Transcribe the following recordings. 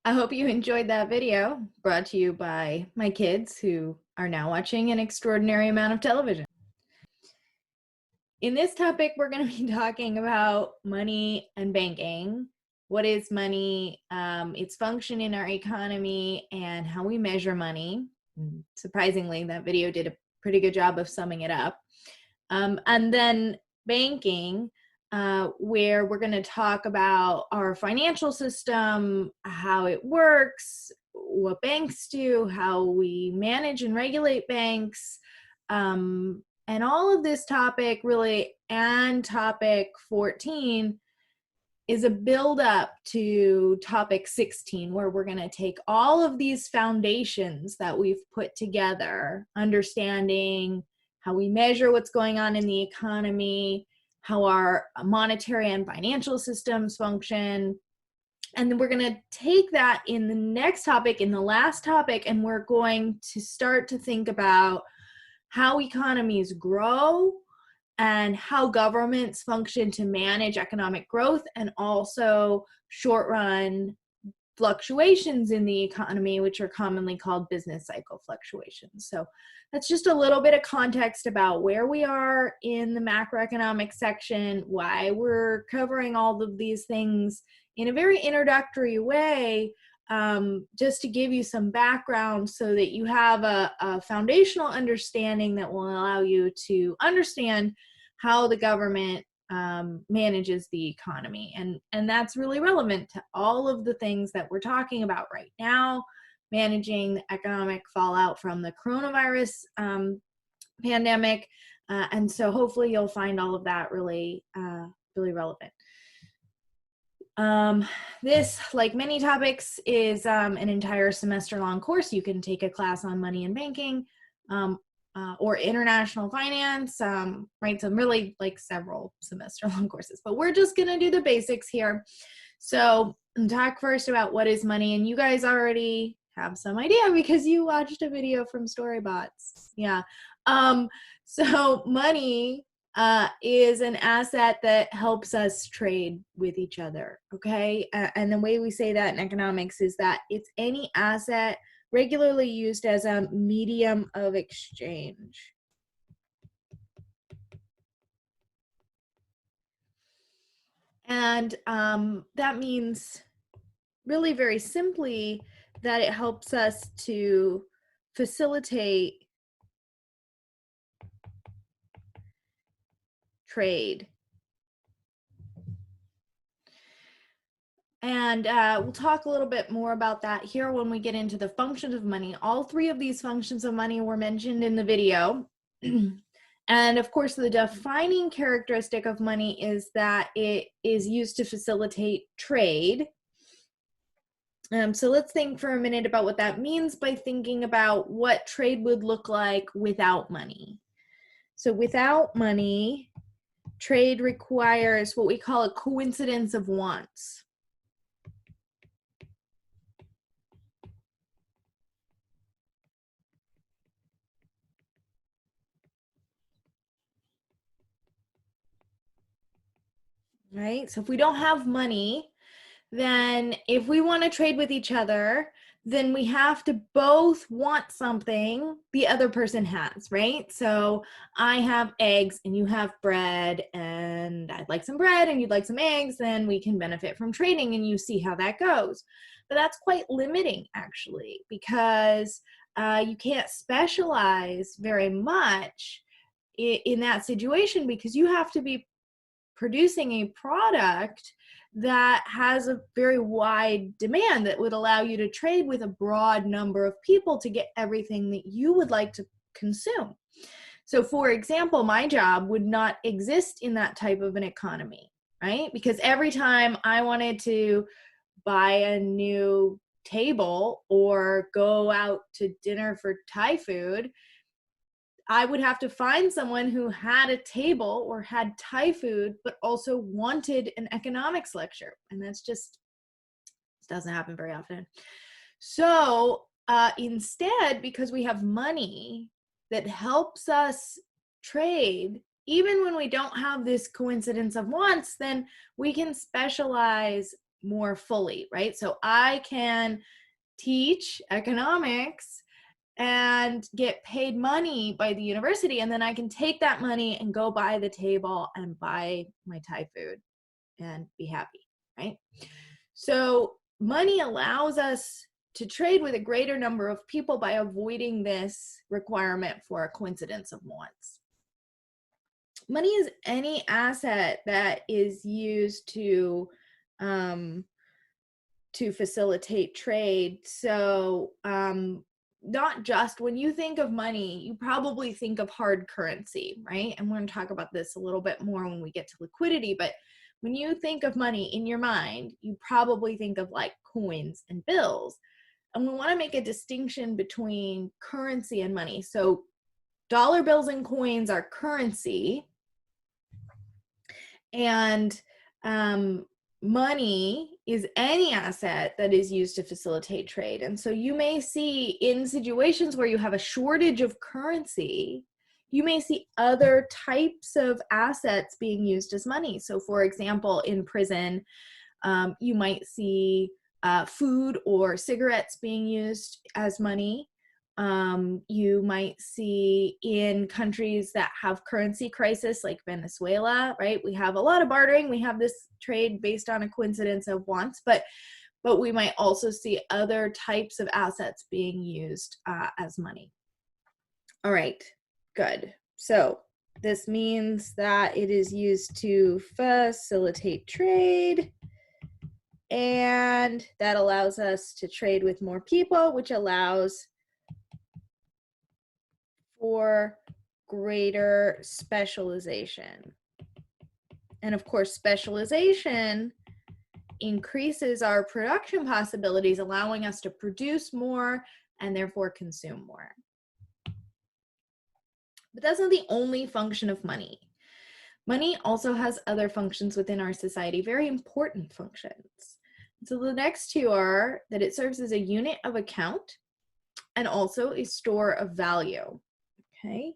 I hope you enjoyed that video brought to you by my kids who are now watching an extraordinary amount of television. In this topic, we're going to be talking about money and banking. What is money, its function in our economy, and how we measure money. Surprisingly, that video did a pretty good job of summing it up. And then banking, where we're going to talk about our financial system, how it works, what banks do, how we manage and regulate banks, and all of this topic really, and topic 14 is a build up to topic 16, where we're going to take all of these foundations that we've put together, understanding how we measure what's going on in the economy, how our monetary and financial systems function. And then we're going to take that in the next topic, in the last topic, and we're going to start to think about how economies grow and how governments function to manage economic growth, and also short-run fluctuations in the economy, which are commonly called business cycle fluctuations. So that's just a little bit of context about where we are in the macroeconomic section, why we're covering all of these things in a very introductory way, just to give you some background so that you have a foundational understanding that will allow you to understand how the government manages the economy. And that's really relevant to all of the things that we're talking about right now, managing the economic fallout from the coronavirus pandemic. And so hopefully you'll find all of that really, really relevant. This, like many topics, is an entire semester-long course. You can take a class on money and banking, or international finance, right? So really like several semester-long courses, but we're just gonna do the basics here. So talk first about what is money, and you guys already have some idea because you watched a video from Storybots. Yeah. So money is an asset that helps us trade with each other, okay? And the way we say that in economics is that it's any asset regularly used as a medium of exchange. And that means, really very simply, that it helps us to facilitate trade. And we'll talk a little bit more about that here when we get into the functions of money. All three of these functions of money were mentioned in the video. And of course, the defining characteristic of money is that it is used to facilitate trade. So let's think for a minute about what that means by thinking about what trade would look like without money. So without money, trade requires what we call a coincidence of wants. Right? So if we don't have money, then if we want to trade with each other, then we have to both want something the other person has, right? So I have eggs and you have bread, and I'd like some bread and you'd like some eggs, then we can benefit from trading, and you see how that goes. But that's quite limiting, actually, because you can't specialize very much in that situation, because you have to be producing a product that has a very wide demand that would allow you to trade with a broad number of people to get everything that you would like to consume. So for example, my job would not exist in that type of an economy, right? Because every time I wanted to buy a new table or go out to dinner for Thai food, I would have to find someone who had a table or had Thai food, but also wanted an economics lecture. And that's just, doesn't happen very often. So instead, because we have money that helps us trade, even when we don't have this coincidence of wants, then we can specialize more fully, right? So I can teach economics and get paid money by the university, and then I can take that money and go buy the table and buy my Thai food and be happy, right? So money allows us to trade with a greater number of people by avoiding this requirement for a coincidence of wants. Money is any asset that is used to facilitate trade. So not just when you think of money, you probably think of hard currency, right? And we're going to talk about this a little bit more when we get to liquidity. But when you think of money in your mind, you probably think of like coins and bills. And we want to make a distinction between currency and money. So dollar bills and coins are currency, and money is any asset that is used to facilitate trade. And so you may see in situations where you have a shortage of currency, you may see other types of assets being used as money. So for example, in prison, you might see food or cigarettes being used as money. You might see in countries that have currency crisis like Venezuela, right? We have a lot of bartering. We have this trade based on a coincidence of wants, but we might also see other types of assets being used as money. All right, good. So this means that it is used to facilitate trade, and that allows us to trade with more people, which allows for greater specialization. And of course, specialization increases our production possibilities, allowing us to produce more and therefore consume more. But that's not the only function of money. Money also has other functions within our society, very important functions. So the next two are that it serves as a unit of account and also a store of value. Okay,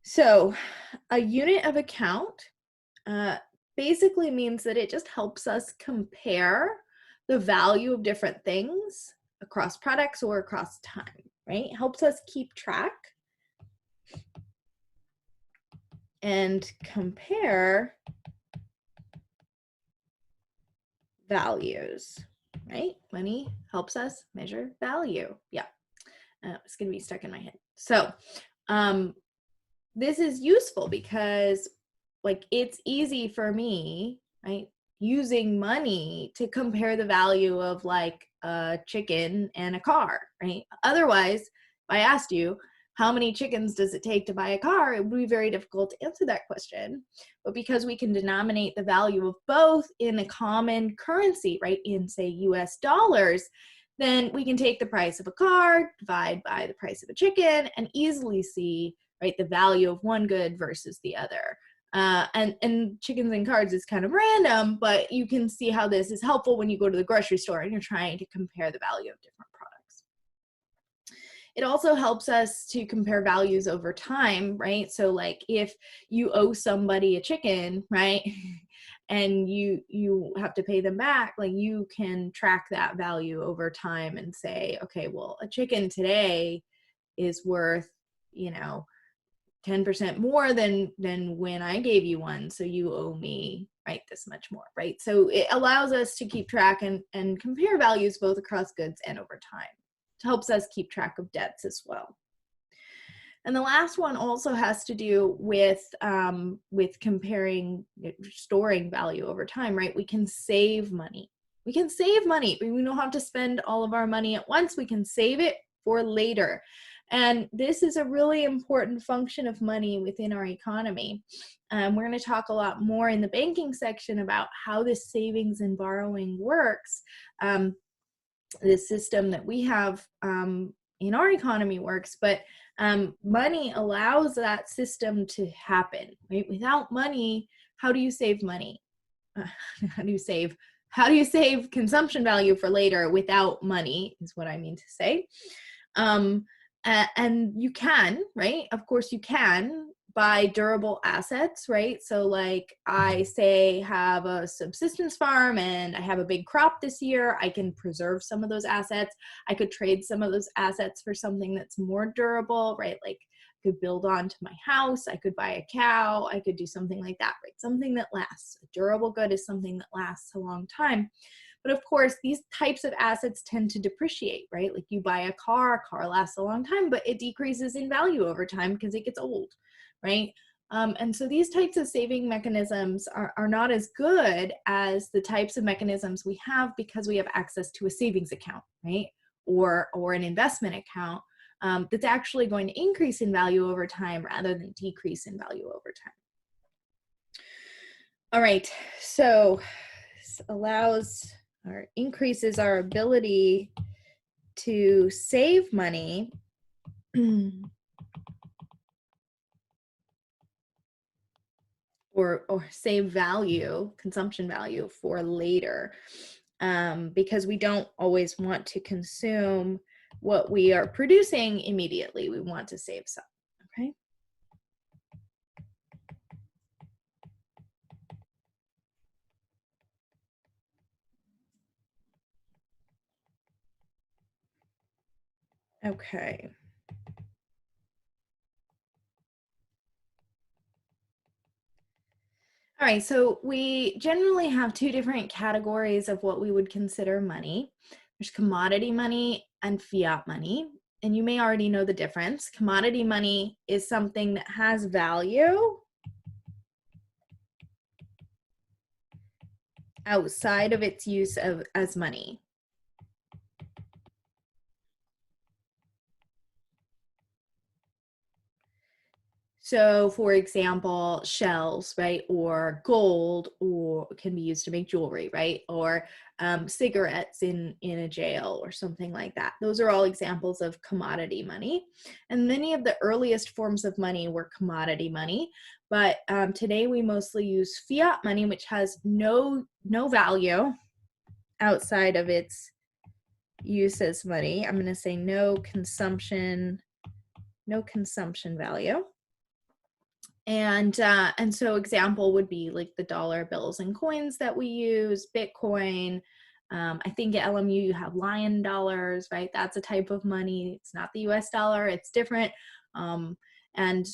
so a unit of account basically means that it just helps us compare the value of different things across products or across time, right? It helps us keep track and compare values, right? Money helps us measure value. Yeah, it's going to be stuck in my head. So this is useful because like it's easy for me, right, using money to compare the value of like a chicken and a car, right? Otherwise, if I asked you, how many chickens does it take to buy a car? It would be very difficult to answer that question. But because we can denominate the value of both in a common currency, right, in say US dollars, then we can take the price of a car, divide by the price of a chicken, and easily see, right, the value of one good versus the other. And chickens and cars is kind of random, but you can see how this is helpful when you go to the grocery store and you're trying to compare the value of different products. It also helps us to compare values over time, right? So like if you owe somebody a chicken, right, and you have to pay them back, like you can track that value over time and say, okay, well, a chicken today is worth, 10% more than when I gave you one, so you owe me, right, this much more, right? So it allows us to keep track and compare values both across goods and over time. It helps us keep track of debts as well. And the last one also has to do with comparing, storing value over time, right? We can save money. We can save money. We don't have to spend all of our money at once. We can save it for later. And this is a really important function of money within our economy. We're going to talk a lot more in the banking section about how this savings and borrowing works. This system that we have in our economy works, but money allows that system to happen, right? Without money, how do you save money? How do you save consumption value for later without money is what I mean to say. And you can, right? Of course you can. buy durable assets, right? So like I say have a subsistence farm and I have a big crop this year, I can preserve some of those assets. I could trade some of those assets for something that's more durable, right? Like I could build onto my house, I could buy a cow, I could do something like that, right? Something that lasts. A durable good is something that lasts a long time. But of course, these types of assets tend to depreciate, right? Like you buy a car lasts a long time, but it decreases in value over time because it gets old, right? And so these types of saving mechanisms are not as good as the types of mechanisms we have because we have access to a savings account, right? Or an investment account that's actually going to increase in value over time rather than decrease in value over time. All right, so this allows or increases our ability to save money or save value, consumption value for later, because we don't always want to consume what we are producing immediately. We want to save some, okay? Okay. All right, so we generally have two different categories of what we would consider money. There's commodity money and fiat money, and you may already know the difference. Commodity money is something that has value outside of its use as money. So for example, shells, right? Or gold, or can be used to make jewelry, right? Or cigarettes in a jail or something like that. Those are all examples of commodity money. And many of the earliest forms of money were commodity money. But today we mostly use fiat money, which has no value outside of its use as money. I'm going to say no consumption value. And so example would be like the dollar bills and coins that we use, Bitcoin. I think at LMU you have lion dollars, right? That's a type of money. It's not the US dollar, it's different. And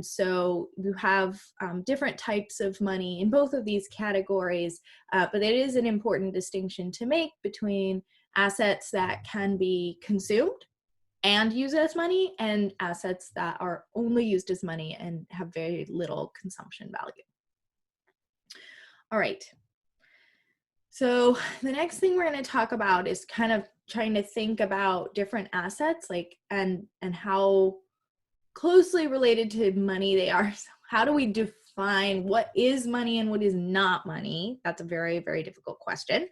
so you have different types of money in both of these categories, but it is an important distinction to make between assets that can be consumed and used as money and assets that are only used as money and have very little consumption value. All right. So the next thing we're going to talk about is kind of trying to think about different assets, like and how closely related to money they are. So how do we define what is money and what is not money? That's a very, very difficult question.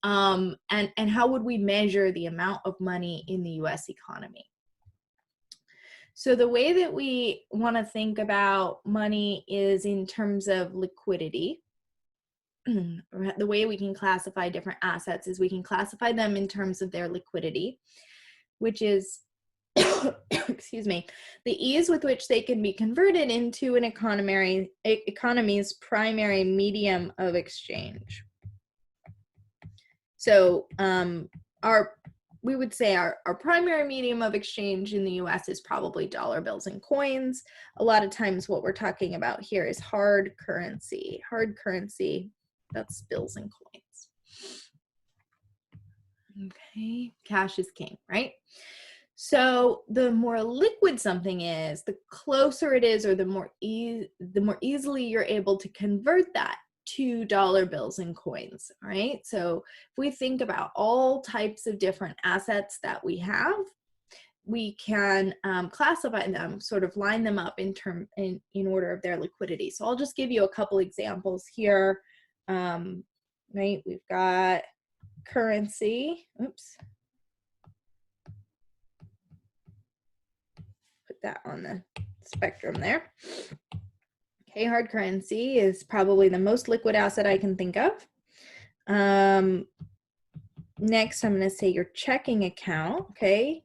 And how would we measure the amount of money in the US economy? So the way that we want to think about money is in terms of liquidity. The way we can classify different assets is we can classify them in terms of their liquidity, which is, excuse me, the ease with which they can be converted into an economy's primary medium of exchange. So we would say our primary medium of exchange in the US is probably dollar bills and coins. A lot of times what we're talking about here is hard currency. Hard currency, that's bills and coins. Okay, cash is king, right? So the more liquid something is, the closer it is, or the more easily you're able to convert that to dollar bills and coins, all right? So if we think about all types of different assets that we have, we can classify them, sort of line them up in order of their liquidity. So I'll just give you a couple examples here, right? We've got currency, oops. Put that on the spectrum there. Okay, hard currency is probably the most liquid asset I can think of. Next, I'm going to say your checking account, okay?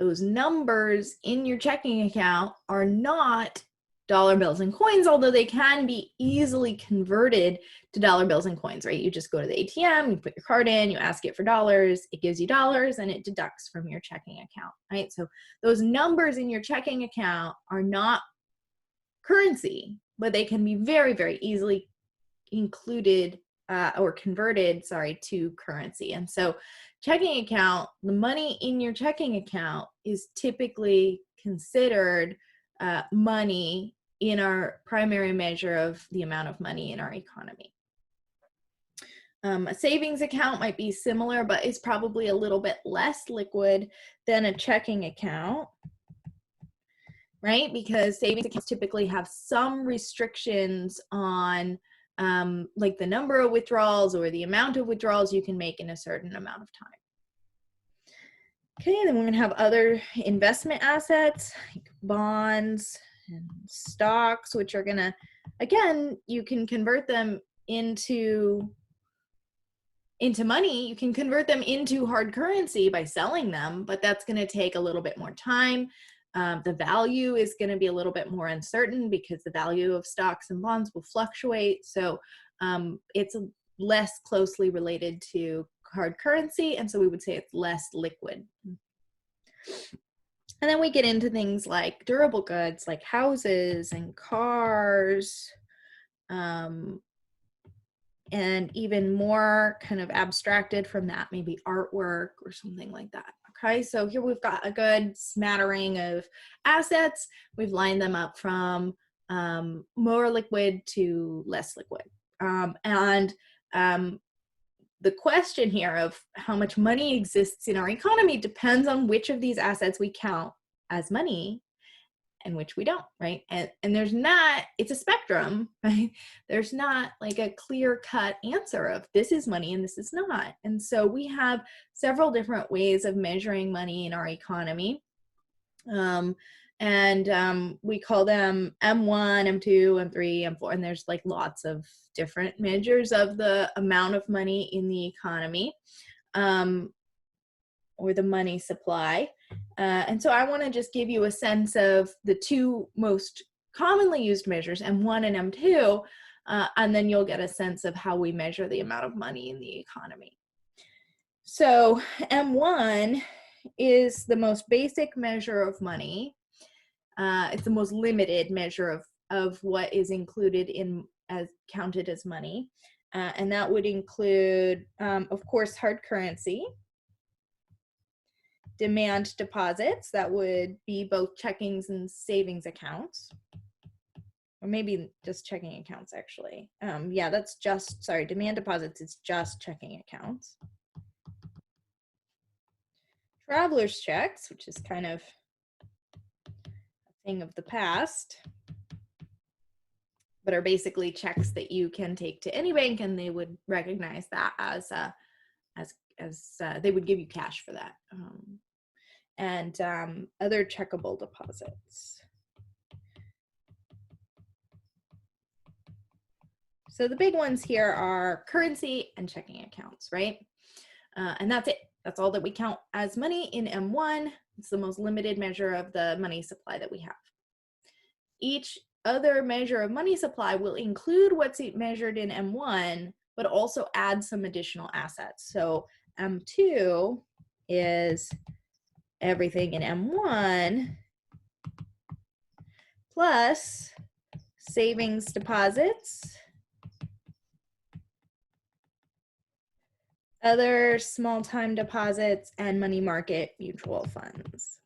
those numbers in your checking account are not dollar bills and coins, although they can be easily converted to dollar bills and coins, right? You just go to the ATM, you put your card in, you ask it for dollars, it gives you dollars, and it deducts from your checking account, right? So those numbers in your checking account are not currency, but they can be very, very easily included or converted, to currency. And so checking account, the money in your checking account is typically considered money in our primary measure of the amount of money in our economy. A savings account might be similar, but it's probably a little bit less liquid than a checking account, right? Because savings accounts typically have some restrictions on like the number of withdrawals or the amount of withdrawals you can make in a certain amount of time. Okay, then we're going to have other investment assets like bonds and stocks, which are going to, again, you can convert them into money. You can convert them into hard currency by selling them, but that's going to take a little bit more time. The value is going to be a little bit more uncertain because the value of stocks and bonds will fluctuate. So it's less closely related to hard currency, and so we would say it's less liquid. And then we get into things like durable goods, like houses and cars, and even more kind of abstracted from that, maybe artwork or something like that. Okay, so here we've got a good smattering of assets. We've lined them up from more liquid to less liquid. The question here of how much money exists in our economy depends on which of these assets we count as money and which we don't, right? And there's not, it's a spectrum, right? There's not like a clear-cut answer of this is money and this is not. And so we have several different ways of measuring money in our economy. We call them M1, M2, M3, M4, and there's like lots of different measures of the amount of money in the economy, or the money supply. And so I want to just give you a sense of the two most commonly used measures, M1 and M2, and then you'll get a sense of how we measure the amount of money in the economy. So M1 is the most basic measure of money. It's the most limited measure of what is included in as counted as money. And that would include, of course, hard currency, demand deposits, that would be both checkings and savings accounts, or maybe just checking accounts actually. Yeah, that's just, sorry, demand deposits is just checking accounts. Traveler's checks, which is kind of a thing of the past, but are basically checks that you can take to any bank and they would recognize that as they would give you cash for that. And other checkable deposits. So the big ones here are currency and checking accounts, right? And that's it. That's all that we count as money in M1. It's the most limited measure of the money supply that we have. Each other measure of money supply will include what's measured in M1, but also add some additional assets. So M2 is everything in M1 plus savings deposits, other small time deposits, and money market mutual funds.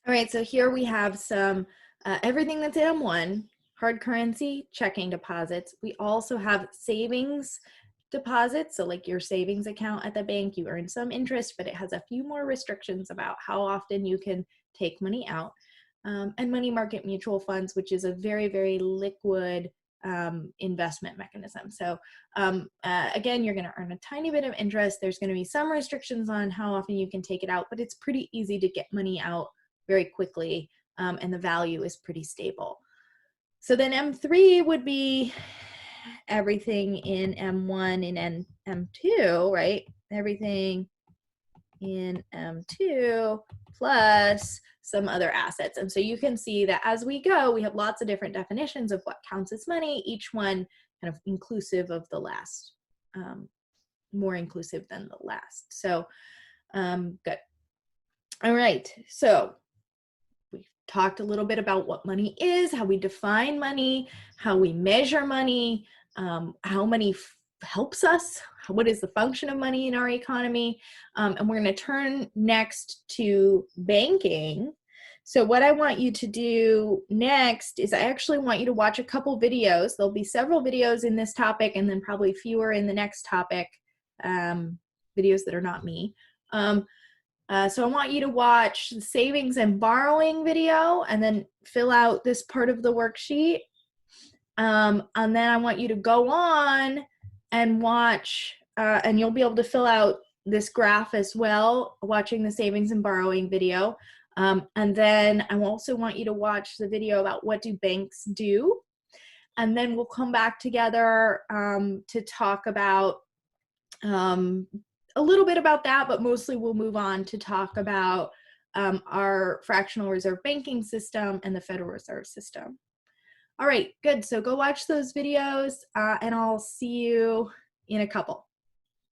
All right, so here we have some, everything that's in M1, hard currency, checking deposits. We also have savings deposits. So like your savings account at the bank, you earn some interest, but it has a few more restrictions about how often you can take money out. And money market mutual funds, which is a very, very liquid investment mechanism. So again, you're going to earn a tiny bit of interest. There's going to be some restrictions on how often you can take it out, but it's pretty easy to get money out very quickly, and the value is pretty stable. So then M3 would be everything in M1 and M2, right? Everything in M2 plus some other assets. And so you can see that as we go, we have lots of different definitions of what counts as money, each one kind of inclusive of the last, more inclusive than the last. So good. All right, so we've talked a little bit about what money is, how we define money, how we measure money, how money helps us, what is the function of money in our economy, and we're going to turn next to banking. So what I want you to do next is I actually want you to watch a couple videos. There'll be several videos in this topic and then probably fewer in the next topic, videos that are not me. So I want you to watch the savings and borrowing video and then fill out this part of the worksheet. And then I want you to go on and watch, and you'll be able to fill out this graph as well, watching the savings and borrowing video. And then I also want you to watch the video about what do banks do. And then we'll come back together to talk about a little bit about that, but mostly we'll move on to talk about our fractional reserve banking system and the Federal Reserve System. All right, good. So go watch those videos and I'll see you in a couple.